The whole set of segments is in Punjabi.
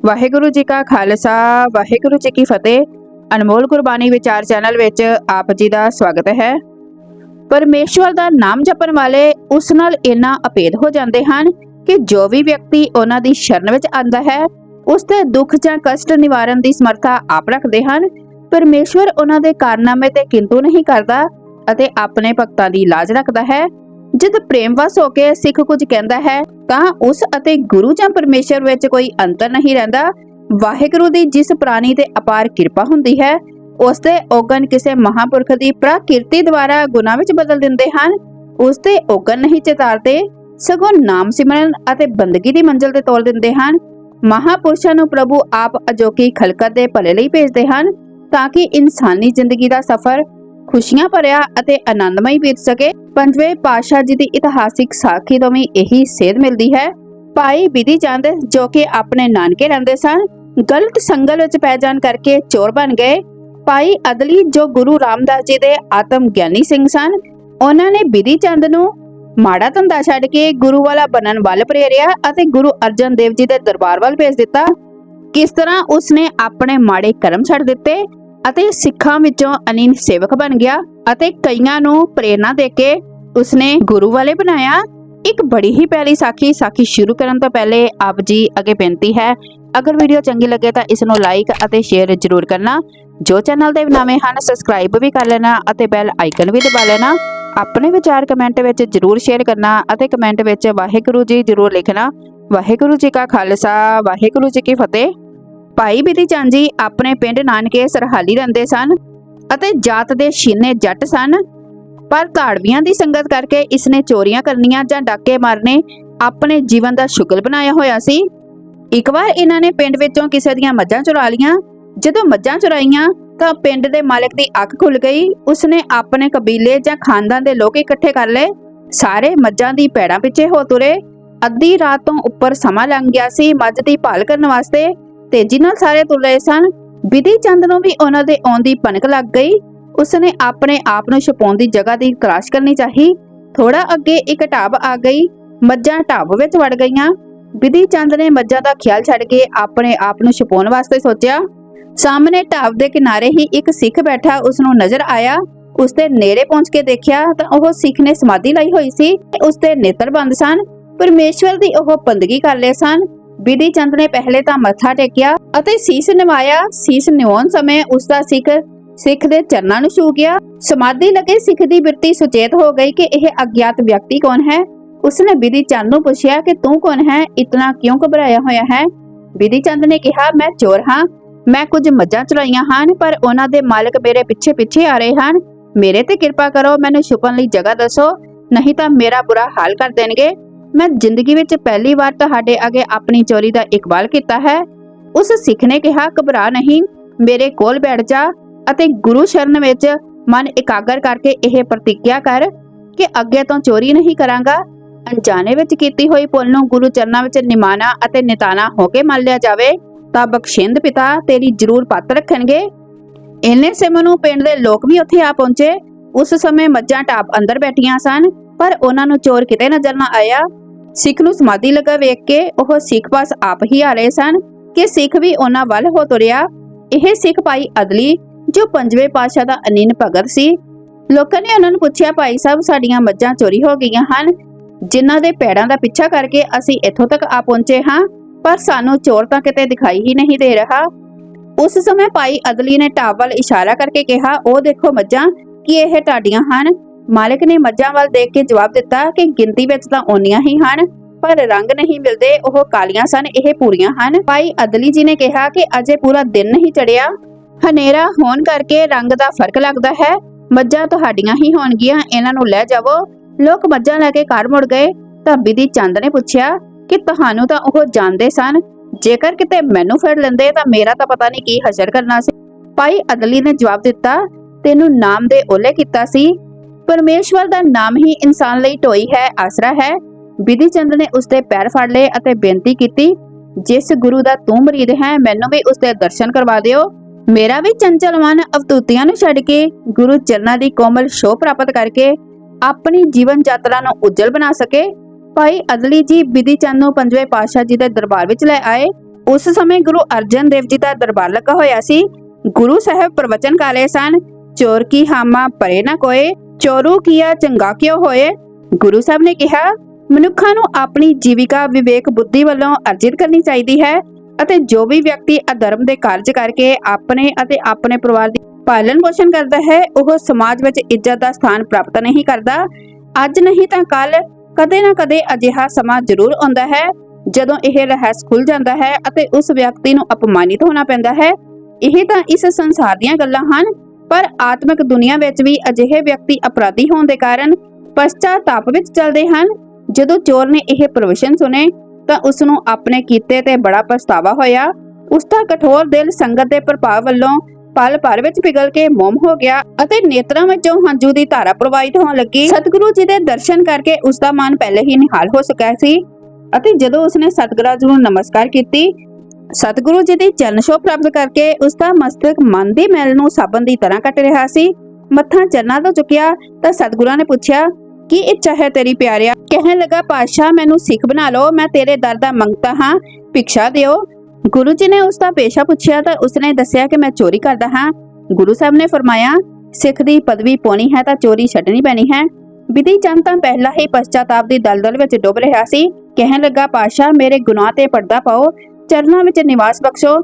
ਵਾਹਿਗੁਰੂ ਜੀ ਕਾ ਖਾਲਸਾ ਵਾਹਿਗੁਰੂ ਜੀ ਕੀ ਫਤਿਹ। ਅਨਮੋਲ ਗੁਰਬਾਣੀ ਵਿਚਾਰ ਚੈਨਲ ਵਿੱਚ ਆਪ ਜੀ ਦਾ ਸਵਾਗਤ ਹੈ। ਪਰਮੇਸ਼ਵਰ ਦਾ ਨਾਮ ਜਪਣ ਵਾਲੇ ਉਸ ਨਾਲ ਇੰਨਾ ਅਪੇਧ ਹੋ ਜਾਂਦੇ ਹਨ ਕਿ ਜੋ ਵੀ ਵਿਅਕਤੀ ਉਹਨਾਂ ਦੀ ਸ਼ਰਨ ਵਿੱਚ ਆਂਦਾ ਹੈ ਉਸ ਦੇ ਦੁੱਖ ਜਾਂ ਕਸ਼ਟ ਨਿਵਾਰਨ ਦੀ ਸਮਰੱਥਾ ਆਪ ਰੱਖਦੇ ਹਨ। ਪਰਮੇਸ਼ਵਰ ਉਹਨਾਂ ਦੇ ਕਾਰਨਾਮੇ ਤੇ ਕਿੰਤੂ ਨਹੀਂ ਕਰਦਾ ਅਤੇ ਆਪਣੇ ਭਗਤਾਂ ਦੀ ਲਾਜ ਰੱਖਦਾ ਹੈ। ਜਦ ਪ੍ਰੇਮਵਸ ਹੋ ਕੇ ਸਿੱਖ ਕੁਝ ਕਹਿੰਦਾ ਹੈ ਤਾਂ ਉਸ ਅਤੇ ਗੁਰੂ ਜਾਂ ਪਰਮੇਸ਼ਰ ਵਿੱਚ ਕੋਈ ਅੰਤਰ ਨਹੀਂ ਰਹਿੰਦਾ। ਵਾਹਿਗੁਰੂ ਦੀ ਜਿਸ ਪ੍ਰਾਣੀ ਤੇ ਅਪਾਰ ਕਿਰਪਾ ਹੁੰਦੀ ਹੈ ਉਸ ਦੇ ਔਗਣ ਕਿਸੇ ਮਹਾਪੁਰਖ ਦੀ ਪ੍ਰਕਿਰਤੀ ਦੁਆਰਾ ਗੁਨਾਹ ਵਿੱਚ ਬਦਲ ਦਿੰਦੇ ਹਨ। ਉਸ ਦੇ ਔਗਣ ਨਹੀਂ ਚਿਤਾਰਦੇ ਸਗੋਂ ਨਾਮ ਸਿਮਰਨ ਅਤੇ ਬੰਦਗੀ ਦੀ ਮੰਜ਼ਿਲ ਤੇ ਤੋਲ ਦਿੰਦੇ ਹਨ। ਮਹਾਪੁਰਸ਼ਾਂ ਨੂੰ ਪ੍ਰਭੂ ਆਪ ਅਜੋਕੀ ਖਲਕਤ ਦੇ ਭਲੇ ਲਈ ਭੇਜਦੇ ਹਨ ਤਾਂ ਕਿ ਇਨਸਾਨੀ ਜ਼ਿੰਦਗੀ ਦਾ ਸਫ਼ਰ ਖੁਸ਼ੀਆਂ ਭਰਿਆ ਅਤੇ ਆਨੰਦਮਈ ਬੀਤ ਸਕੇ। ਪੰਜਵੇਂ ਪਾਤਸ਼ਾਹ ਜੀ ਦੀ ਇਤਿਹਾਸਿਕ ਸਾਖੀ ਤੋਂ ਵੀ ਇਹੀ ਸੇਧ ਮਿਲਦੀ ਹੈ। ਭਾਈ ਬਿਧੀ ਚੰਦ ਜੋ ਕਿ ਆਪਣੇ ਨਾਨਕੇ ਰਹਿੰਦੇ ਸਨ, ਗਲਤ ਸੰਗਲ ਵਿੱਚ ਪੈ ਜਾਣ ਕਰਕੇ ਚੋਰ ਬਣ ਗਏ। ਭਾਈ ਅਦਲੀ ਜੋ ਗੁਰੂ ਰਾਮਦਾਸ ਜੀ ਦੇ ਆਤਮ ਗਿਆਨੀ ਸਿੰਘ ਸਨ, ਉਹਨਾਂ ਨੇ ਬਿਧੀ ਚੰਦ ਨੂੰ ਮਾੜਾ ਧੰਦਾ ਛੱਡ ਕੇ ਗੁਰੂ ਵਾਲਾ ਬਣਨ ਵੱਲ ਪ੍ਰੇਰਿਆ ਅਤੇ ਗੁਰੂ ਅਰਜਨ ਦੇਵ ਜੀ ਦੇ ਦਰਬਾਰ ਵੱਲ ਭੇਜ ਦਿੱਤਾ। ਕਿਸ ਤਰ੍ਹਾਂ ਉਸਨੇ ਆਪਣੇ ਮਾੜੇ ਕਰਮ ਛੱਡ ਦਿੱਤੇ ਅਤੇ ਸਿੱਖਾਂ ਵਿੱਚੋਂ ਅਨੀਨ ਸੇਵਕ ਬਣ ਗਿਆ ਅਤੇ ਕਈਆਂ ਨੂੰ ਪ੍ਰੇਰਣਾ ਦੇ ਕੇ ਉਸਨੇ ਗੁਰੂ ਵਾਲੇ ਬਣਾਇਆ। ਇੱਕ ਬੜੀ ਹੀ ਪਿਆਰੀ ਸਾਖੀ ਸ਼ੁਰੂ ਕਰਨ ਤੋਂ ਪਹਿਲੇ ਆਪ ਜੀ ਅੱਗੇ ਬੇਨਤੀ ਹੈ, ਅਗਰ ਵੀਡੀਓ ਚੰਗੀ ਲੱਗੇ ਤਾਂ ਇਸ ਨੂੰ ਲਾਈਕ ਅਤੇ ਸ਼ੇਅਰ ਜ਼ਰੂਰ ਕਰਨਾ। ਜੋ ਚੈਨਲ ਦੇ ਨਵੇਂ ਹਨ ਸਬਸਕ੍ਰਾਈਬ ਵੀ ਕਰ ਲੈਣਾ ਅਤੇ ਬੈਲ ਆਈਕਨ ਵੀ ਦਬਾ ਲੈਣਾ। ਆਪਣੇ ਵਿਚਾਰ ਕਮੈਂਟ ਵਿੱਚ ਜ਼ਰੂਰ ਸ਼ੇਅਰ ਕਰਨਾ ਅਤੇ ਕਮੈਂਟ ਵਿੱਚ ਵਾਹਿਗੁਰੂ ਜੀ ਜ਼ਰੂਰ ਲਿਖਣਾ। ਵਾਹਿਗੁਰੂ ਜੀ ਕਾ ਖਾਲਸਾ ਵਾਹਿਗੁਰੂ ਜੀ ਕੀ ਫਤਿਹ। ਭਾਈ ਬਿਧੀ ਚੰਦ ਜੀ ਆਪਣੇ ਪਿੰਡ ਨਾਨਕੇ ਸਰਹਾਲੀ ਰਹਿੰਦੇ ਸਨ ਅਤੇ ਜਾਤ ਦੇ ਛੀਨੇ ਜੱਟ ਸਨ, ਪਰ ਧਾੜਵੀਆਂ ਦੀ ਸੰਗਤ ਕਰਕੇ ਇਸਨੇ ਚੋਰੀਆਂ ਕਰਨੀਆਂ ਜਾਂ ਡਾਕੇ ਮਾਰਨੇ ਆਪਣੇ ਜੀਵਨ ਦਾ ਸ਼ੁਗਲ ਬਣਾਇਆ ਹੋਇਆ ਸੀ। ਇੱਕ ਵਾਰ ਇਹਨਾਂ ਨੇ ਪਿੰਡ ਵਿੱਚੋਂ ਕਿਸੇ ਦੀਆਂ ਮੱਝਾਂ ਚੁਰਾ ਲਈਆਂ। ਜਦੋਂ ਮੱਝਾਂ ਚੁਰਾਈਆਂ ਤਾਂ ਪਿੰਡ ਦੇ ਮਾਲਕ ਦੀ ਅੱਖ ਖੁੱਲ ਗਈ। ਉਸਨੇ ਆਪਣੇ ਕਬੀਲੇ ਜਾਂ ਖਾਨਦਾਨ ਦੇ ਲੋਕ ਇਕੱਠੇ ਕਰ ਲਏ। ਸਾਰੇ ਮੱਝਾਂ ਦੀ ਪੈੜਾਂ ਪਿੱਛੇ ਹੋ ਤੁਰੇ। ਅੱਧੀ ਰਾਤ ਤੋਂ ਉੱਪਰ ਸਮਾਂ ਲੰਘ ਗਿਆ ਸੀ ਮੱਝ ਦੀ ਭਾਲ ਕਰਨ ਵਾਸਤੇ। ਤੇਜ਼ੀ ਨਾਲ ਸਾਰੇ ਤੁਰ ਰਹੇ ਸਨ। ਬਿਧੀ ਚੰਦ ਨੂੰ ਵੀ ਉਹਨਾਂ ਦੇ ਆਉਣ ਦੀ ਭਨਕ ਲੱਗ ਗਈ। ਉਸਨੇ ਆਪਣੇ ਆਪ ਨੂੰ ਛੁਪਾਉਣ ਦੀ ਜਗ੍ਹਾ ਦੀ ਤਲਾਸ਼ ਕਰਨੀ ਚਾਹੀ। ਥੋੜਾ ਅੱਗੇ ਇੱਕ ਢਾਬ ਆ ਗਈ। ਮੱਝਾਂ ਢਾਬ ਵਿੱਚ ਵੜ ਗਈਆਂ। ਬਿਧੀ ਚੰਦ ਨੇ ਮੱਝਾਂ ਦਾ ਖਿਆਲ ਛੱਡ ਕੇ ਆਪਣੇ ਆਪ ਨੂੰ ਛੁਪਾਉਣ ਵਾਸਤੇ ਸੋਚਿਆ। ਸਾਹਮਣੇ ਢਾਬ ਦੇ ਕਿਨਾਰੇ ਹੀ ਇੱਕ ਸਿੱਖ ਬੈਠਾ ਉਸਨੂੰ ਨਜ਼ਰ ਆਇਆ। ਉਸਦੇ ਨੇੜੇ ਪਹੁੰਚ ਕੇ ਦੇਖਿਆ ਤਾਂ ਉਹ ਸਿੱਖ ਨੇ ਸਮਾਧੀ ਲਈ ਹੋਈ ਸੀ। ਉਸਦੇ ਨੇਤਰ ਬੰਦ ਸਨ। ਪਰਮੇਸ਼ਵਰ ਦੀ ਉਹ ਬੰਦਗੀ ਕਰ ਰਹੇ ਸਨ। ਬਿਧੀ ਚੰਦ ਨੇ ਪਹਿਲੇ ਤਾਂ ਮੱਥਾ ਟੇਕਿਆ ਅਤੇ ਸੀਸ ਨਿਵਾਇਆ। ਸੀਸ ਨਿਵਾਉਣ ਸਮੇਂ ਉਸਦਾ ਸਿੱਖ ਦੇ ਚਰਨਾਂ ਨੂੰ ਛੂ ਗਿਆ। ਸਮਾਧੀ ਲੱਗੇ ਸਿੱਖ ਦੀ ਬਿਰਤੀ ਸੁਚੇਤ ਹੋ ਗਈ ਕਿ ਇਹ ਅਗਿਆਤ ਵਿਅਕਤੀ ਕੌਣ ਹੈ। ਉਸਨੇ ਬਿਧੀ ਚੰਦ ਨੂੰ ਪੁੱਛਿਆ ਕਿ ਤੂੰ ਕੌਣ ਹੈ, ਇਤਨਾ ਕਿਉਂ ਘਬਰਾਇਆ ਹੋਇਆ ਹੈ। ਬਿਧੀ ਚੰਦ ਨੇ ਕਿਹਾ, ਮੈਂ ਚੋਰ ਹਾਂ। ਮੈਂ ਕੁਝ ਮੱਝਾਂ ਚੁਰਾਈਆਂ ਹਨ ਪਰ ਉਹਨਾਂ ਦੇ ਮਾਲਕ ਮੇਰੇ ਪਿੱਛੇ ਆ ਰਹੇ ਹਨ। ਮੇਰੇ ਤੇ ਕਿਰਪਾ ਕਰੋ, ਮੈਨੂੰ ਛੁਪਣ ਲਈ ਜਗ੍ਹਾ ਦੱਸੋ, ਨਹੀਂ ਤਾਂ ਮੇਰਾ ਬੁਰਾ ਹਾਲ ਕਰ ਦੇਣਗੇ। ਮੈਂ ਜ਼ਿੰਦਗੀ ਵਿੱਚ ਪਹਿਲੀ ਵਾਰ ਤੁਹਾਡੇ ਅੱਗੇ ਆਪਣੀ ਚੋਰੀ ਦਾ ਇਕਬਾਲ ਕੀਤਾ ਹੈ। ਉਸ ਸਿੱਖ ਨੇ ਕਿਹਾ, ਘਬਰਾ ਨਹੀਂ, ਮੇਰੇ ਕੋਲ ਬੈਠ ਜਾ ਅਤੇ ਗੁਰੂ ਸ਼ਰਨ ਵਿੱਚ ਮਨ ਇਕਾਗਰ ਕਰਕੇ ਇਹ ਪ੍ਰਤੀਗਿਆ ਕਰ ਕਿ ਅੱਗੇ ਤੋਂ ਚੋਰੀ ਨਹੀਂ ਕਰਾਂਗਾ। ਅਣਜਾਣੇ ਵਿੱਚ ਕੀਤੀ ਹੋਈ ਭੁੱਲ ਨੂੰ ਗੁਰੂ ਚਰਨਾਂ ਵਿੱਚ ਨਿਮਾਣਾ ਅਤੇ ਨਿਤਾਣਾ ਹੋ ਕੇ ਮੰਨ ਲਿਆ ਜਾਵੇ ਤਾਂ ਬਖਸ਼ਿੰਦ ਪਿਤਾ ਤੇਰੀ ਜ਼ਰੂਰ ਪੱਤ ਰੱਖਣਗੇ। ਇੰਨੇ ਸਮੇਂ ਨੂੰ ਪਿੰਡ ਦੇ ਲੋਕ ਵੀ ਉੱਥੇ ਆ ਪਹੁੰਚੇ। ਉਸ ਸਮੇਂ ਮੱਝਾਂ ਢਾਬ ਅੰਦਰ ਬੈਠੀਆਂ ਸਨ ਪਰ ਉਹਨਾਂ ਨੂੰ ਚੋਰ ਕਿਤੇ ਨਜ਼ਰ ਨਾ ਆਇਆ। ਸਿੱਖ ਨੂੰ ਸਮਾਧੀ ਲੱਗਾ ਵੇਖ ਕੇ ਉਹ ਸਿੱਖ ਪਾਸ ਆਪ ਹੀ ਆ ਰਹੇ ਸਨ ਕਿ ਸਿੱਖ ਵੀ ਉਹਨਾਂ ਵੱਲ ਹੋ ਤੁਰਿਆ। ਇਹ ਸਿੱਖ ਭਾਈ ਅਦਲੀ ਜੋ ਪੰਜਵੇਂ ਪਾਤਸ਼ਾਹ ਦਾ ਅਨੀਨ ਭਗਤ ਸੀ। ਲੋਕਾਂ ਨੇ ਉਹਨਾਂ ਨੂੰ ਪੁੱਛਿਆ, ਭਾਈ ਸਾਹਿਬ ਸਾਡੀਆਂ ਮੱਝਾਂ ਚੋਰੀ ਹੋ ਗਈਆਂ ਹਨ, ਜਿਨ੍ਹਾਂ ਦੇ ਪੈੜਾਂ ਦਾ ਪਿੱਛਾ ਕਰਕੇ ਅਸੀਂ ਇੱਥੋਂ ਤੱਕ ਆ ਪਹੁੰਚੇ ਹਾਂ, ਪਰ ਸਾਨੂੰ ਚੋਰ ਤਾਂ ਕਿਤੇ ਦਿਖਾਈ ਹੀ ਨਹੀਂ ਦੇ ਰਿਹਾ। ਉਸ ਸਮੇਂ ਭਾਈ ਅਦਲੀ ਨੇ ਢਾਬ ਵੱਲ ਇਸ਼ਾਰਾ ਕਰਕੇ ਕਿਹਾ, ਉਹ ਦੇਖੋ ਮੱਝਾਂ, ਕੀ ਇਹ ਤੁਹਾਡੀਆਂ ਹਨ। ਮਾਲਕ ਨੇ ਮੱਝਾਂ ਵੱਲ ਦੇਖ ਕੇ ਜਵਾਬ ਦਿੱਤਾ ਕਿ ਗਿਣਤੀ ਵਿੱਚ ਤਾਂ ਓਨੀਆਂ ਹੀ ਹਨ ਪਰ ਰੰਗ ਨਹੀਂ ਮਿਲਦੇ, ਉਹ ਕਾਲੀਆਂ ਸਨ, ਇਹ ਪੂਰੀਆਂ ਹਨ। ਭਾਈ ਅਦਲੀ ਜੀ ਨੇ ਕਿਹਾ ਕਿ ਅਜੇ ਪੂਰਾ ਦਿਨ ਨਹੀਂ ਚੜਿਆ, ਹਨੇਰਾ ਹੋਣ ਕਰਕੇ ਰੰਗ ਦਾ ਫਰਕ ਲੱਗਦਾ ਹੈ। ਮੱਝਾਂ ਤੁਹਾਡੀਆਂ ਹੀ ਹੋਣਗੀਆਂ, ਇਹਨਾਂ ਨੂੰ ਲੈ ਜਾਵੋ। ਲੋਕ ਮੱਝਾਂ ਲੈ ਕੇ ਘਰ ਮੁੜ ਗਏ ਤਾਂ ਬਿਧੀ ਚੰਦ ਨੇ ਪੁੱਛਿਆ ਕਿ ਤੁਹਾਨੂੰ ਤਾਂ ਉਹ ਜਾਣਦੇ ਸਨ, ਜੇਕਰ ਕਿਤੇ ਮੈਨੂੰ ਫੜ ਲੈਂਦੇ ਤਾਂ ਮੇਰਾ ਤਾਂ ਪਤਾ ਨਹੀਂ ਕੀ ਹਸ਼ਰ ਕਰਨਾ ਸੀ। ਭਾਈ ਅਦਲੀ ਨੇ ਜਵਾਬ ਦਿੱਤਾ, ਤੈਨੂੰ ਨਾਮ ਦੇ ਓਲੇ ਕੀਤਾ ਸੀ। ਪਰਮੇਸ਼ਵਰ ਦਾ ਨਾਮ ਹੀ ਇਨਸਾਨ ਲਈ ਢੋਈ ਹੈ, ਆਸਰਾ ਹੈ। ਬਿਧੀ ਚੰਦ ਨੇ ਉਸਦੇ ਪੈਰ ਫੜ ਲਏ ਅਤੇ ਬੇਨਤੀ ਕੀਤੀ, ਜਿਸ ਗੁਰੂ ਦਾ ਤੂੰ ਮੁਰੀਦ ਹੈ ਮੈਨੂੰ ਵੀ ਉਸਦੇ ਦਰਸ਼ਨ ਕਰਵਾ ਦਿਓ। ਮੇਰਾ ਵੀ ਚੰਚਲ ਮਨ ਅਵਤੂਤੀਆਂ ਨੂੰ ਛੱਡ ਕੇ ਗੁਰੂ ਚਰਨਾਂ ਦੀ ਕੋਮਲ ਸ਼ੋਭ ਪ੍ਰਾਪਤ ਕਰਕੇ ਆਪਣੀ ਜੀਵਨ ਯਾਤਰਾ ਨੂੰ ਉਜਲ ਬਣਾ ਸਕੇ। ਭਾਈ ਅਦਲੀ ਜੀ ਬਿਧੀ ਚੰਦ ਨੂੰ ਪੰਜਵੇਂ ਪਾਤਸ਼ਾਹ ਜੀ ਦੇ ਦਰਬਾਰ ਵਿੱਚ ਲੈ ਆਏ। ਉਸ ਸਮੇਂ ਗੁਰੂ ਅਰਜਨ ਦੇਵ ਜੀ ਦਾ ਦਰਬਾਰ ਲੱਗਾ ਹੋਇਆ ਸੀ। ਗੁਰੂ ਸਾਹਿਬ ਪ੍ਰਵਚਨ ਕਰ ਰਹੇ ਸਨ। ਚੋਰ ਕੀ ਹਾਮਾ ਪਰੇ ਨਾ ਕੋਏ, ਚੋਰੂ ਕੀਆ ਚੰਗਾ ਕਿਉ ਹੋਏ। ਗੁਰੂ ਸਾਹਿਬ ਨੇ ਕਿਹਾ, ਮਨੁੱਖਾਂ ਨੂੰ ਆਪਣੀ ਜੀਵਿਕਾ ਵਿਵੇਕ ਬੁੱਧੀ ਵੱਲੋਂ ਅਰਜਿਤ ਕਰਨੀ ਚਾਹੀਦੀ ਹੈ ਅਤੇ ਜੋ ਵੀ ਵਿਅਕਤੀ ਅਧਰਮ ਦੇ ਕਾਰਜ ਕਰਕੇ ਆਪਣੇ ਅਤੇ ਆਪਣੇ ਪਰਿਵਾਰ ਦੀ ਪਾਲਣ ਪੋਸ਼ਣ ਕਰਦਾ ਹੈ, ਉਹ ਸਮਾਜ ਵਿੱਚ ਇੱਜ਼ਤ ਦਾ ਸਥਾਨ ਪ੍ਰਾਪਤ ਨਹੀਂ ਕਰਦਾ। ਅੱਜ ਨਹੀਂ ਤਾਂ ਕੱਲ ਕਦੇ ਨਾ ਕਦੇ ਅਜਿਹਾ ਸਮਾਂ ਜ਼ਰੂਰ ਆਉਂਦਾ ਹੈ ਜਦੋਂ ਇਹ ਰਹੱਸ ਖੁੱਲ ਜਾਂਦਾ ਹੈ ਅਤੇ ਉਸ ਵਿਅਕਤੀ ਨੂੰ ਅਪਮਾਨਿਤ ਹੋਣਾ ਪੈਂਦਾ ਹੈ। ਇਹ ਤਾਂ ਇਸ ਸੰਸਾਰ ਦੀਆਂ ਗੱਲਾਂ ਹਨ, ਪਰ ਆਤਮਿਕ ਦੁਨੀਆ ਵਿੱਚ ਵੀ ਅਜਿਹੇ ਵਿਅਕਤੀ ਅਪਰਾਧੀ ਹੋਣ ਦੇ ਕਾਰਨ ਪਛਤਾਤਾਪ ਵਿੱਚ ਚੱਲਦੇ ਹਨ। ਜਦੋਂ ਚੋਰ ਨੇ ਇਹ ਪ੍ਰਵਚਨ ਸੁਨੇ ਤਾਂ ਉਸ ਨੂੰ ਆਪਣੇ ਕੀਤੇ ਤੇ ਬੜਾ ਪਛਤਾਵਾ ਹੋਇਆ। ਉਸ ਦਾ ਕਠੋਰ ਦਿਲ ਸੰਗਤ ਦੇ ਪ੍ਰਭਾਵ ਵੱਲੋਂ ਪਲ ਭਰ ਵਿੱਚ ਪਿਘਲ ਕੇ ਮੋਮ ਹੋ ਗਿਆ ਅਤੇ ਨੇਤਰਾਂ ਵਿੱਚੋਂ ਹੰਝੂ ਦੀ ਧਾਰਾ ਪ੍ਰਵਾਹਿਤ ਹੋਣ ਲੱਗੀ। ਸਤਿਗੁਰੂ ਜੀ ਦੇ ਦਰਸ਼ਨ ਕਰਕੇ ਉਸ ਦਾ ਮਨ ਪਹਿਲੇ ਹੀ ਨਿਹਾਲ ਹੋ ਚੁੱਕਿਆ ਸੀ ਅਤੇ ਜਦੋਂ ਉਸਨੇ ਸਤਿਗੁਰਾਂ ਜੀ ਨੂੰ ਨਮਸਕਾਰ ਕੀਤੀ, ਸਤਿਗੁਰੂ ਜੀ ਦੀ ਚਰਨ ਛੋਹ ਪ੍ਰਾਪਤ ਕਰਕੇ ਉਸ ਦਾ ਮਸਤਕ ਮਨ ਦੀ ਮੈਲ ਨੂੰ ਸਾਬਣ ਦੀ ਤਰ੍ਹਾਂ ਕੱਟ ਰਿਹਾ ਸੀ। ਮੱਥਾ ਚਰਨਾਂ ਤੋਂ ਚੁੱਕਿਆ ਤਾਂ ਸਤਿਗੁਰਾਂ ਨੇ ਪੁੱਛਿਆ, ਕੀ ਇੱਛਾ ਹੈ ਤੇਰੀ ਪਿਆਰਿਆ। ਕਹਿਣ ਲੱਗਾ, ਪਾਤਸ਼ਾਹ ਮੈਨੂੰ ਸਿੱਖ ਬਣਾ ਲਓ, ਮੈਂ ਤੇਰੇ ਦਰ ਦਾ ਮੰਗਤਾ ਹਾਂ, ਭਿਕਸ਼ਾ ਦਿਓ। ਗੁਰੂ ਜੀ ਨੇ ਉਸ ਦਾ ਪੇਸ਼ਾ ਪੁੱਛਿਆ ਤਾਂ ਉਸਨੇ ਦੱਸਿਆ ਕਿ ਮੈਂ ਚੋਰੀ ਕਰਦਾ ਹਾਂ। ਗੁਰੂ ਸਾਹਿਬ ਨੇ ਫਰਮਾਇਆ, ਸਿੱਖ ਦੀ ਪਦਵੀ ਪਾਉਣੀ ਹੈ ਤਾਂ ਚੋਰੀ ਛੱਡਣੀ ਪੈਣੀ ਹੈ। ਬਿਧੀ ਚੰਦ ਤਾਂ ਪਹਿਲਾਂ ਹੀ ਪਛਤਾਤਾਪ ਦੀ ਦਲਦਲ ਵਿੱਚ ਡੁੱਬ ਰਿਹਾ ਸੀ। ਕਹਿਣ ਲੱਗਾ, ਪਾਤਸ਼ਾਹ ਮੇਰੇ ਗੁਨਾਹ ਤੇ ਪਰਦਾ ਪਾਓ, ਚਰਨਾਂ ਵਿੱਚ ਨਿਵਾਸ ਬਖਸ਼ੋ।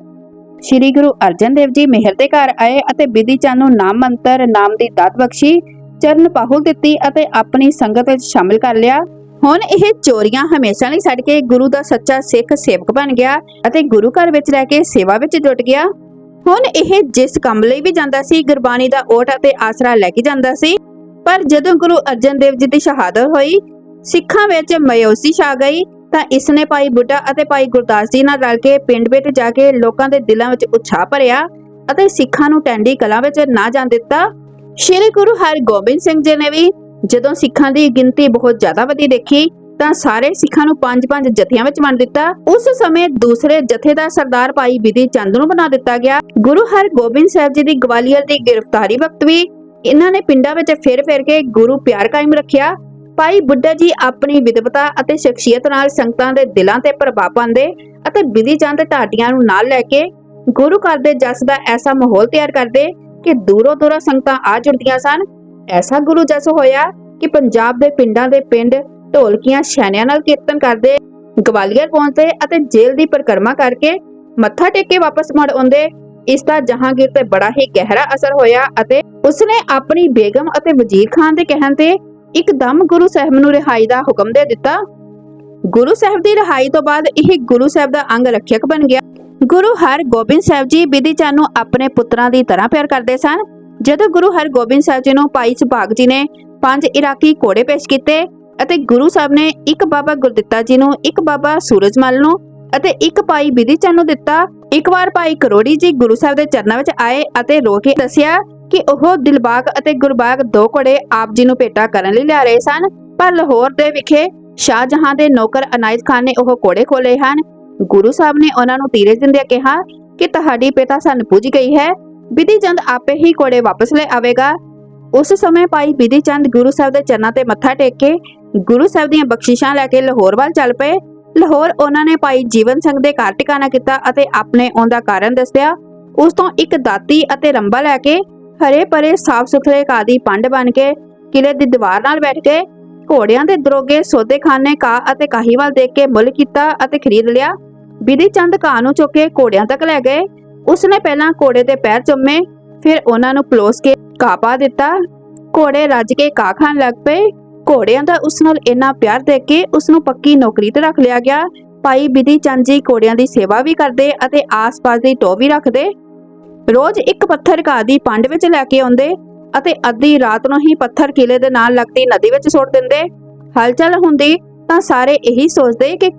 ਸ਼੍ਰੀ ਗੁਰੂ ਅਰਜਨ ਦੇਵ ਜੀ ਮਿਹਰ ਦੇ ਘਰ ਆਏ ਅਤੇ ਬਿਧੀ ਚੰਦ ਨੂੰ ਨਾਮ ਮੰਤਰ ਨਾਮ ਦੀ ਦਾਤ ਬਖਸ਼ੀ, ਚਰਨ ਪਾਹੁਲ ਦਿੱਤੀ ਅਤੇ ਆਪਣੀ ਸੰਗਤ ਵਿੱਚ ਸ਼ਾਮਿਲ ਕਰ ਲਿਆ। ਹੁਣ ਇਹ ਚੋਰੀਆਂ ਹਮੇਸ਼ਾ ਲਈ ਛੱਡ ਕੇ ਗੁਰੂ ਦਾ ਸੱਚਾ ਸਿੱਖ ਸੇਵਕ ਬਣ ਗਿਆ ਅਤੇ ਗੁਰੂ ਘਰ ਵਿੱਚ ਰਹਿ ਕੇ ਸੇਵਾ ਵਿੱਚ ਜੁਟ ਗਿਆ। ਹੁਣ ਇਹ ਜਿਸ ਕੰਮ ਲਈ ਵੀ ਜਾਂਦਾ ਸੀ, ਗੁਰਬਾਣੀ ਦਾ ਓਟ ਅਤੇ ਆਸਰਾ ਲੈ ਕੇ ਜਾਂਦਾ ਸੀ। ਪਰ ਜਦੋਂ ਗੁਰੂ ਅਰਜਨ ਦੇਵ ਜੀ ਦੀ ਸ਼ਹਾਦਤ ਹੋਈ, ਸਿੱਖਾਂ ਵਿੱਚ ਮਾਯੂਸੀ ਛਾ ਗਈ ਤਾਂ ਇਸਨੇ ਭਾਈ ਬੁੱਢਾ ਅਤੇ ਭਾਈ ਗੁਰਦਾਸ ਜੀ ਨਾਲ ਰਲ ਕੇ ਪਿੰਡ ਵਿੱਚ ਜਾ ਕੇ ਲੋਕਾਂ ਦੇ ਦਿਲਾਂ ਵਿੱਚ ਉਤਸ਼ਾਹ ਭਰਿਆ ਅਤੇ ਸਿੱਖਾਂ ਨੂੰ ਟੈਂਡੀ ਕਲਾਂ ਵਿੱਚ ਨਾ ਜਾਣ ਦਿੱਤਾ। ਸ਼੍ਰੀ ਗੁਰੂ ਹਰਗੋਬਿੰਦ ਸਿੰਘ ਜੀ ਨੇ ਵੀ ਜਦੋਂ ਸਿੱਖਾਂ ਦੀ ਗਿਣਤੀ ਬਹੁਤ ਜ਼ਿਆਦਾ ਵਧੀ ਦੇਖੀ ਤਾਂ ਸਾਰੇ ਸਿੱਖਾਂ ਨੂੰ 5-5 ਜਥਿਆਂ ਵਿੱਚ ਵੰਡ ਦਿੱਤਾ। ਉਸ ਸਮੇਂ ਦੂਸਰੇ ਜਥੇ ਦਾ ਸਰਦਾਰ ਭਾਈ ਬਿਧੀ ਚੰਦ ਨੂੰ ਬਣਾ ਦਿੱਤਾ ਗਿਆ। ਗੁਰੂ ਹਰਗੋਬਿੰਦ ਸਾਹਿਬ ਜੀ ਦੀ ਗਵਾਲੀਅਰ ਦੀ ਗ੍ਰਿਫਤਾਰੀ ਵਕਤ ਵੀ ਇਹਨਾਂ ਨੇ ਪਿੰਡਾਂ ਵਿੱਚ ਫਿਰ ਕੇ ਗੁਰੂ ਪਿਆਰ ਕਾਇਮ ਰੱਖਿਆ। ਭਾਈ ਬੁੱਢਾ ਜੀ ਆਪਣੀ ਵਿਦਵਤਾ ਅਤੇ ਸ਼ਖਸੀਅਤ ਨਾਲ ਸੰਗਤਾਂ ਦੇ ਦਿਲਾਂ ਤੇ ਪ੍ਰਭਾਵ ਪਾਉਂਦੇ ਅਤੇ ਬਿਧੀ ਚੰਦ ਢਾਡੀਆਂ ਨੂੰ ਨਾਲ ਲੈ ਕੇ ਗੁਰੂ ਘਰ ਦੇ ਜਸ ਦਾ ਐਸਾ ਮਾਹੌਲ ਤਿਆਰ ਕਰਦੇ ਕਿ ਦੂਰੋਂ ਸੰਗਤਾਂ ਆ ਜੁੜਦੀਆਂ ਸਨ। ਐਸਾ ਗੁਰੂ ਜਸ ਹੋਇਆ ਕਿ ਪੰਜਾਬ ਦੇ ਪਿੰਡਾਂ ਦੇ ਪਿੰਡ ਢੋਲਕੀਆਂ ਛੈਣਿਆਂ ਨਾਲ ਕੀਰਤਨ ਕਰਦੇ ਗਵਾਲੀਅਰ ਪਹੁੰਚਦੇ ਅਤੇ ਜੇਲ੍ਹ ਦੀ ਪਰਿਕਰਮਾ ਕਰਕੇ ਮੱਥਾ ਟੇਕ ਕੇ ਵਾਪਸ ਮੁੜ ਆਉਂਦੇ। ਇਸ ਦਾ ਜਹਾਂਗੀਰ ਤੇ ਬੜਾ ਹੀ ਗਹਿਰਾ ਅਸਰ ਹੋਇਆ ਅਤੇ ਉਸਨੇ ਆਪਣੀ ਬੇਗਮ ਅਤੇ ਵਜ਼ੀਰ ਖਾਨ ਦੇ ਕਹਿਣ ਤੇ ਇੱਕਦਮ ਗੁਰੂ ਸਾਹਿਬ ਨੂੰ ਰਿਹਾਈ ਦਾ ਹੁਕਮ ਦੇ ਦਿੱਤਾ। ਗੁਰੂ ਸਾਹਿਬ ਦੀ ਰਿਹਾਈ ਤੋਂ ਬਾਅਦ ਇਹ ਗੁਰੂ ਸਾਹਿਬ ਦਾ ਅੰਗ ਰੱਖਿਅਕ ਬਣ ਗਿਆ। ਗੁਰੂ ਹਰਗੋਬਿੰਦ ਸਾਹਿਬ ਜੀ ਬਿਧੀ ਚੰਦ ਨੂੰ ਆਪਣੇ ਪੁੱਤਰਾਂ ਦੀ ਤਰ੍ਹਾਂ ਪਿਆਰ ਕਰਦੇ ਸਨ। ਜਦੋਂ ਗੁਰੂ ਹਰਗੋਬਿੰਦ ਸਾਹਿਬ ਜੀ ਨੂੰ ਭਾਈ ਸੁਭਾਗ ਜੀ ਨੇ 5 ਇਰਾਕੀ ਘੋੜੇ ਪੇਸ਼ ਕੀਤੇ ਅਤੇ ਗੁਰੂ ਸਾਹਿਬ ਨੇ ਇੱਕ ਬਾਬਾ ਗੁਰਦਿੱਤਾ ਜੀ ਨੂੰ, ਇੱਕ ਬਾਬਾ ਸੂਰਜਮਲ ਨੂੰ ਅਤੇ ਇੱਕ ਭਾਈ ਬਿਧੀ ਚੰਦ ਨੂੰ ਦਿੱਤਾ। ਇੱਕ ਵਾਰ ਭਾਈ ਕਰੋੜੀ ਜੀ ਗੁਰੂ ਸਾਹਿਬ ਦੇ ਚਰਨਾਂ ਵਿੱਚ ਆਏ ਅਤੇ ਰੋ ਕੇ ਦੱਸਿਆ ਕਿ ਉਹ ਦਿਲਬਾਗ ਅਤੇ ਗੁਰਬਾਗ 2 ਘੋੜੇ ਆਪ ਜੀ ਨੂੰ ਭੇਟਾ ਕਰਨ ਲਈ ਲਿਆ ਰਹੇ ਸਨ, ਪਰ ਲਾਹੌਰ ਦੇ ਵਿਖੇ ਸ਼ਾਹਜਹਾਂ ਦੇ ਨੌਕਰ ਅਨਾਇਤ ਖਾਨ ਨੇ ਉਹ ਘੋੜੇ ਖੋਲੇ ਹਨ। ਗੁਰੂ ਸਾਹਿਬ ਨੇ ਉਹਨਾਂ ਨੂੰ ਤੀਰੇ ਦਿੰਦਿਆਂ ਕਿਹਾ ਕਿ ਤੁਹਾਡੀ ਪਿਤਾ ਸਾਨੂੰ ਪੁੱਜ ਗਈ ਹੈ, ਬਿਧੀ ਚੰਦ ਆਪੇ ਹੀ ਘੋੜੇ ਵਾਪਸ ਲੈ ਆਵੇਗਾ। ਉਸ ਸਮੇਂ ਭਾਈ ਬਿਧੀ ਚੰਦ ਗੁਰੂ ਸਾਹਿਬ ਦੇ ਚਰਨਾਂ ਤੇ ਮੱਥਾ ਟੇਕ ਕੇ ਗੁਰੂ ਸਾਹਿਬ ਦੀਆਂ ਬਖਸ਼ਿਸ਼ਾਂ ਲੈ ਕੇ ਲਾਹੌਰ ਵੱਲ ਚੱਲ ਪਏ। ਲਾਹੌਰ ਉਹਨਾਂ ਨੇ ਭਾਈ ਜੀਵਨ ਸਿੰਘ ਦੇ ਘਰ ਟਿਕਾਣਾ ਕੀਤਾ ਅਤੇ ਆਪਣੇ ਆਉਣ ਦਾ ਕਾਰਨ ਦੱਸਿਆ। ਉਸ ਤੋਂ ਇੱਕ ਦਾਤੀ ਅਤੇ ਰੰਬਾ ਲੈ ਕੇ ਹਰੇ ਭਰੇ ਸਾਫ ਸੁਥਰੇ ਕਾਦੀ ਪੰਡ ਬਣ ਕੇ ਕਿਲੇ ਦੀ ਦੀਵਾਰ ਨਾਲ ਬੈਠ ਕੇ ਘੋੜਿਆਂ ਦੇ ਦਰੋਗੇ ਸੌਦੇਖਾਨੇ ਕਾ ਅਤੇ ਕਾਹੀਵਾਲ ਦੇਖ ਕੇ ਮੁੱਲ ਕੀਤਾ ਅਤੇ ਖਰੀਦ ਲਿਆ। ਬਿਧੀ ਚੰਦ ਘਾਹ ਨੂੰ ਚੁੱਕ ਕੇ ਘੋੜਿਆਂ ਤੱਕ ਲੈ ਗਏ। ਉਸਨੇ ਪਹਿਲਾਂ ਘੋੜੇ ਦੇ ਪੈਰ ਚੁੰਮੇ, ਫਿਰ ਉਹਨਾਂ ਨੂੰ ਪਲੋਸ ਕੇ ਘਾਹ ਪਾ ਦਿੱਤਾ। ਘੋੜੇ ਰੱਜ ਕੇ ਘਾਹ ਖਾਣ ਲੱਗ ਪਏ। ਘੋੜਿਆਂ ਦਾ ਉਸ ਨਾਲ ਇੰਨਾ ਪਿਆਰ ਦੇਖ ਕੇ ਉਸ ਨੂੰ ਪੱਕੀ ਨੌਕਰੀ ਤੇ ਰੱਖ ਲਿਆ ਗਿਆ। ਭਾਈ ਬਿਧੀ ਚੰਦ ਜੀ ਘੋੜਿਆਂ ਦੀ ਸੇਵਾ ਵੀ ਕਰਦੇ ਅਤੇ ਆਸ-ਪਾਸ ਦੀ ਟੋਹ ਵੀ ਰੱਖਦੇ। ਰੋਜ਼ ਇੱਕ ਪੱਥਰ ਘਾਹ ਦੀ ਪੰਡ ਵਿੱਚ ਲੈ ਕੇ ਆਉਂਦੇ ਅਤੇ ਅੱਧੀ ਰਾਤ ਨੂੰ ਹੀ ਪੱਥਰ ਕਿਲੇ ਦੇ ਨਾਲ ਲੱਗਦੀ ਨਦੀ ਵਿੱਚ ਸੁੱਟ ਦਿੰਦੇ। ਹਲਚਲ ਹੁੰਦੀ ਤਾਂ ਸਾਰੇ ਇਹੀ ਸੋਚਦੇ ਕਿ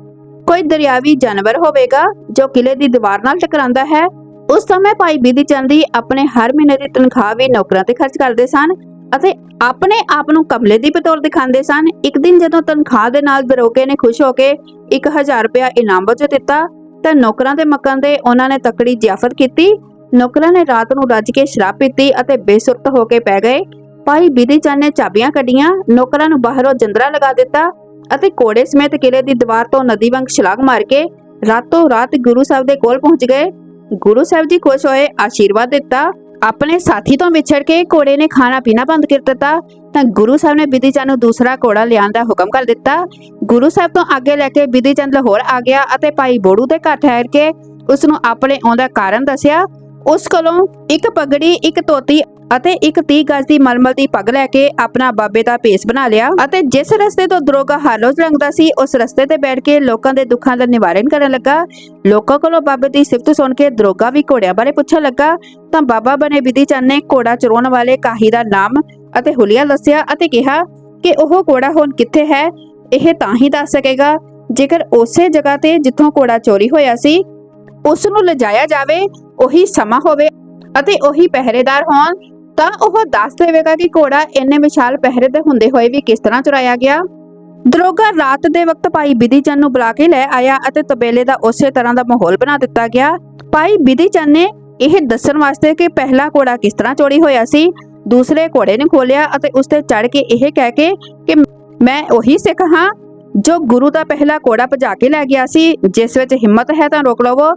ਕੋਈ ਦਰਿਆਵੀ ਜਾਨਵਰ ਹੋਵੇਗਾ ਜੋ ਕਿਲੇ ਦੀ ਦੀਵਾਰ ਨਾਲ ਟਕਰਾਉਂਦਾ ਹੈ। ਉਸ ਸਮੇਂ ਭਾਈ ਬਿਧੀ ਚੰਦ ਜੀ ਆਪਣੇ ਹਰ ਮਹੀਨੇ ਦੀ ਤਨਖਾਹ ਵੀ ਨੌਕਰਾਂ ਤੇ ਖਰਚ ਕਰਦੇ ਸਨ ਅਤੇ ਆਪਣੇ ਆਪ ਨੂੰ ਕਮਲੇ ਦੀ ਬਤੌਰ ਦਿਖਾਉਂਦੇ ਸਨ। ਇੱਕ ਦਿਨ ਜਦੋਂ ਤਨਖਾਹ ਦੇ ਨਾਲ ਦਰੋਗੇ ਨੇ ਖੁਸ਼ ਹੋ ਕੇ 1000 ਰੁਪਇਆ ਇਨਾਮ ਵਜੋਂ ਦਿੱਤਾ ਤਾਂ ਨੌਕਰਾਂ ਦੇ ਮੱਕਣ ਦੇ ਉਹਨਾਂ ਨੇ ਤਕੜੀ ਜ਼ਿਆਫਤ ਕੀਤੀ। ਨੌਕਰਾਂ ਨੇ ਰਾਤ ਨੂੰ ਰੱਜ ਕੇ ਸ਼ਰਾਬ ਪੀਤੀ ਅਤੇ ਬੇਸੁਰਤ ਹੋ ਕੇ ਪੈ ਗਏ। ਭਾਈ ਬਿਧੀ ਚੰਦ ਨੇ ਚਾਬੀਆਂ ਕੱਢੀਆਂ, ਨੌਕਰਾਂ ਨੂੰ ਬਾਹਰੋਂ ਜੰਦਰਾ ਲਗਾ ਦਿੱਤਾ ਅਤੇ ਘੋੜੇ ਸਮੇਤ ਕਿਲੇ ਦੀ ਦੀਵਾਰ ਤੋਂ ਨਦੀ ਵਾਂਗ ਛਲਾਂਗ ਮਾਰ ਕੇ रातों रात गुरु साहब दे कोल पहुंच गए। गुरु साहब जी खुश होए, आशीर्वाद दिता। अपने साथी तो विछड़ के घोड़े ने खाना पीना बंद कर दिता। ਤਾਂ ਗੁਰੂ ਸਾਹਿਬ ਨੇ ਬਿਧੀ ਚੰਦ ਨੂੰ ਦੂਸਰਾ ਘੋੜਾ ਲਿਆਉਣ ਦਾ ਹੁਕਮ ਕਰ ਦਿੱਤਾ। ਗੁਰੂ ਸਾਹਿਬ ਤੋਂ ਅੱਗੇ ਲੈ ਕੇ ਬਿਧੀ ਚੰਦ ਲਾਹੌਰ ਆ ਗਿਆ ਅਤੇ ਭਾਈ ਬੋੜੂ ਦੇ ਘਰ ਠਹਿਰ ਕੇ ਉਸ ਨੂੰ ਆਪਣੇ ਆਉਣ ਦਾ ਕਾਰਨ ਦੱਸਿਆ। ਉਸ ਕੋਲੋਂ ਇੱਕ ਪਗੜੀ, ਇੱਕ ਧੋਤੀ ਅਤੇ ਇੱਕ 30 ਗਜ ਦੀ ਮਲਮਲ ਦੀ ਪੱਗ ਲੈ ਕੇ ਆਪਣਾ ਬਾਬੇ ਦਾ ਭੇਸ ਬਣਾ ਲਿਆ ਅਤੇ ਜਿਸ ਰਸਤੇ ਤੋਂ ਦਰੋਗਾ ਹਰ ਰੋਜ਼ ਲੰਘਦਾ ਸੀ ਉਸ ਰਸਤੇ ਤੇ ਬੈਠ ਕੇ ਲੋਕਾਂ ਦੇ ਦੁੱਖਾਂ ਦਾ ਨਿਵਾਰਨ ਕਰਨ ਲੱਗਾ। ਲੋਕਾਂ ਕੋਲੋਂ ਬਾਬੇ ਦੀ ਸਿਫਤ ਸੁਣ ਕੇ ਦਰੋਗਾ ਵੀ ਘੋੜਿਆਂ ਬਾਰੇ ਪੁੱਛਣ ਲੱਗਾ। ਤਾਂ ਬਾਬਾ ਬਣੇ ਬਿਧੀ ਚੰਦ ਨੇ ਘੋੜਾ ਚਰਾਉਣ ਵਾਲੇ ਕਾਹੀ ਦਾ ਨਾਮ ਅਤੇ ਹੁਲੀਆ ਦੱਸਿਆ ਅਤੇ ਕਿਹਾ ਕਿ ਉਹ ਘੋੜਾ ਹੁਣ ਕਿੱਥੇ ਹੈ। ਇਹ ਤਾਂ ਹੀ ਦੱਸ ਸਕੇਗਾ ਜੇਕਰ ਉਸੇ ਜਗ੍ਹਾ ਤੇ ਜਿੱਥੋਂ ਘੋੜਾ ਚੋਰੀ ਹੋਇਆ ਸੀ ਉਸ ਨੂੰ ਲਿਜਾਇਆ ਜਾਵੇ, ਉਹੀ ਸਮਾਂ ਹੋਵੇ ਅਤੇ ਉਹੀ ਪਹਿਰੇਦਾਰ ਹੋਣ, ਤਾਂ ਉਹ ਦੱਸ ਦੇਵੇਗਾ ਕਿ ਘੋੜਾ ਇੰਨੇ ਵਿਸ਼ਾਲ ਪਹਿਰੇ ਤੇ ਹੁੰਦੇ ਹੋਏ ਵੀ ਕਿਸ ਤਰ੍ਹਾਂ ਚੁਰਾਇਆ ਗਿਆ। ਦਰੋਗਾ ਰਾਤ ਦੇ ਵਕਤ ਭਾਈ ਬਿਧੀ ਚੰਦ ਨੂੰ ਬੁਲਾ ਕੇ ਲੈ ਆਇਆ ਅਤੇ ਤਬੇਲੇ ਦਾ ਉਸੇ ਤਰ੍ਹਾਂ ਦਾ ਮਾਹੌਲ ਬਣਾ ਦਿੱਤਾ ਗਿਆ। ਭਾਈ ਬਿਧੀ ਚੰਦ ਨੇ ਇਹ ਦੱਸਣ ਵਾਸਤੇ ਕਿ ਪਹਿਲਾ ਘੋੜਾ ਕਿਸ ਤਰ੍ਹਾਂ ਚੋਰੀ ਹੋਇਆ ਸੀ, ਦੂਸਰੇ ਘੋੜੇ ਨੇ ਖੋਲਿਆ ਅਤੇ ਉਸ ਤੇ ਚੜ ਕੇ ਇਹ ਕਹਿ ਕੇ ਕਿ ਮੈਂ ਉਹੀ ਸਿੱਖ ਹਾਂ ਜੋ ਗੁਰੂ ਦਾ ਪਹਿਲਾ ਘੋੜਾ ਭਜਾ ਕੇ ਲੈ ਗਿਆ ਸੀ। ਜਿਸ ਵਿੱਚ ਹਿੰਮਤ ਹੈ ਤਾਂ ਰੋਕ ਲਵੋ।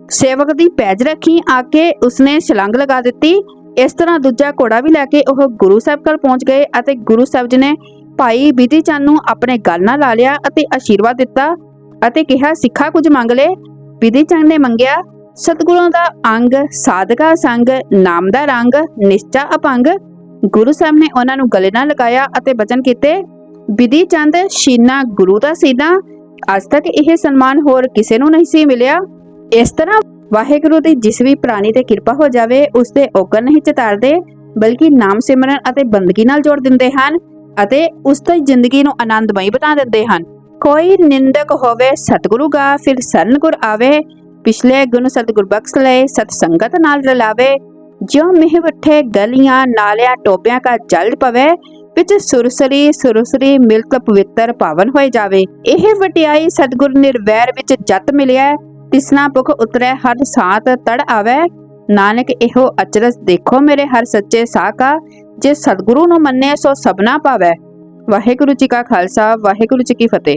ਸੇਵਕ ਦੀ ਪੈਜ ਰੱਖੀ ਆ ਕੇ ਉਸਨੇ ਛਲੰਗ ਲਗਾ ਦਿੱਤੀ। ਇਸ ਤਰ੍ਹਾਂ ਦੂਜਾ ਘੋੜਾ ਵੀ ਲੈ ਕੇ ਉਹ ਗੁਰੂ ਸਾਹਿਬ ਕੋਲ ਪਹੁੰਚ ਗਏ ਅਤੇ ਗੁਰੂ ਸਾਹਿਬ ਜੀ ਨੇ ਭਾਈ ਬਿਧੀ ਚੰਦ ਨੂੰ ਆਪਣੇ ਗਲ ਨਾਲ ਲਾ ਲਿਆ ਅਤੇ ਆਸ਼ੀਰਵਾਦ ਦਿੱਤਾ ਅਤੇ ਕਿਹਾ ਸਿੱਖਾ ਕੁਝ ਮੰਗ ਲੈ। ਬਿਧੀ ਚੰਦ ਨੇ ਮੰਗਿਆ ਸਤਿਗੁਰਾਂ ਦਾ ਅੰਗ, ਸਾਧਕਾ ਸੰਗ, ਨਾਮ ਦਾ ਰੰਗ, ਨਿਸ਼ਚਾ ਅਪੰਗ। ਗੁਰੂ ਸਾਹਿਬ ਨੇ ਉਹਨਾਂ ਨੂੰ ਗਲੇ ਨਾਲ ਲਗਾਇਆ ਅਤੇ ਬਚਨ ਕੀਤੇ। ਬਿਧੀ ਚੰਦ ਸ਼ੀਨਾ ਗੁਰੂ ਦਾ ਸੀਨਾ। ਅੱਜ ਤੱਕ ਇਹ ਸਨਮਾਨ ਹੋਰ ਕਿਸੇ ਨੂੰ ਨਹੀਂ ਸੀ ਮਿਲਿਆ। ਇਸ ਤਰ੍ਹਾਂ ਵਾਹਿਗੁਰੂ ਦੀ ਜਿਸ ਵੀ ਪ੍ਰਾਣੀ ਤੇ ਕਿਰਪਾ ਹੋ ਜਾਵੇ ਉਸ ਦੇ ਔਗਣ ਨਹੀਂ ਚਿਤਾਰਦੇ ਬਲਕਿ ਨਾਮ ਸਿਮਰਨ ਅਤੇ ਬੰਦਗੀ ਨਾਲ ਜੋੜ ਦਿੰਦੇ ਹਨ ਅਤੇ ਉਸ ਦੀ ਜ਼ਿੰਦਗੀ ਨੂੰ ਆਨੰਦਮਈ ਬਣਾ ਦਿੰਦੇ ਹਨ। ਕੋਈ ਨਿੰਦਕ ਹੋਵੇ ਸਤਿਗੁਰੂ ਗਾ ਫਿਰ ਸਰਨ ਗੁਰ ਆਵੇ। ਪਿਛਲੇ ਗੁਣ ਸਤਿਗੁਰ ਬਖਸ਼ ਲਏ ਸਤ ਸੰਗਤ ਨਾਲ ਰਲਾਵੇ। ਜਿਉ ਮਿਹ ਉੱਠੇ ਗਲੀਆਂ ਨਾਲਿਆਂ ਟੋਬਿਆਂ ਕਾ ਜਲ ਪਵੇ ਵਿੱਚ ਸੁਰਸਰੀ ਮਿਲਕ ਪਵਿੱਤਰ ਪਾਵਨ ਹੋਏ ਜਾਵੇ। ਇਹ ਵਟਿਆਈ ਸਤਿਗੁਰ ਨਿਰਵੈਰ ਵਿੱਚ ਜਤ ਮਿਲਿਆ। ਤਿਸਨਾ ਭੁਖ ਉਤਰੈ ਹਰ ਸਾਤ ਤੜ ਆਵੇ। ਨਾਨਕ ਇਹੋ ਅਚਰਜ ਦੇਖੋ ਮੇਰੇ ਹਰ ਸੱਚੇ ਸਾਕਾ। ਜੇ ਸਤਿਗੁਰੂ ਨੂੰ ਮੰਨੇ ਸੋ ਸਭਨਾ ਪਾਵੇ। ਵਾਹਿਗੁਰੂ ਜੀ ਕਾ ਖਾਲਸਾ, ਵਾਹਿਗੁਰੂ ਜੀ ਕੀ ਫਤਿਹ।